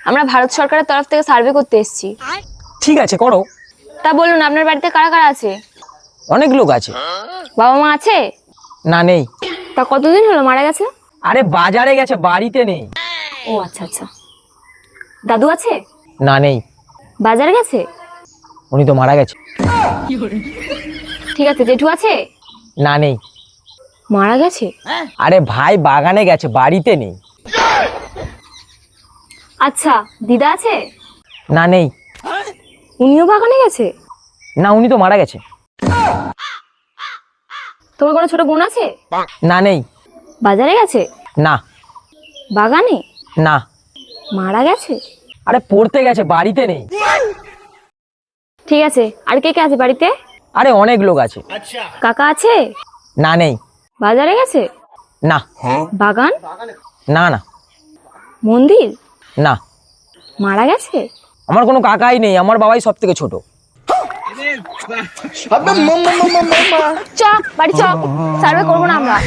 আমরা ভারত সরকারের তরফ থেকে সার্ভে করতে এসেছি। ঠিক আছে করো। তা বলুন আপনার বাড়িতে কারা কারা আছে? অনেক লোক আছে। বাবা মা আছে? না নেই। তা কতদিন হলো মারা গেছে? আরে বাজারে গেছে, বাড়িতে নেই। ও আচ্ছা আচ্ছা। দাদু আছে? না নেই। বাজারে গেছে? উনি তো মারা গেছে। ঠিক আছে। জেঠু আছে? না নেই। মারা গেছে? আরে ভাই বাগানে গেছে, বাড়িতে নেই। আচ্ছা। দিদা আছে? না নেই। উনিও বাগানে গেছে? না উনি তো মারা গেছে। তোমার কোনো ছোট বোন আছে? না নেই। বাজারে গেছে? না। বাগানে? না। মারা গেছে? আরে পড়তে গেছে, বাড়িতে নেই। ঠিক আছে। আর কে কে আছে বাড়িতে? আরে অনেক লোক আছে। কাকা আছে? না নেই। বাজারে গেছে? না। বাগান? না না। মন্দির? না। মারা গেছে? আমার কোনো কাকাই নেই, আমার বাবাই সব থেকে ছোট। চ বাড়ি চ, সার্ভে করবো না আমরা।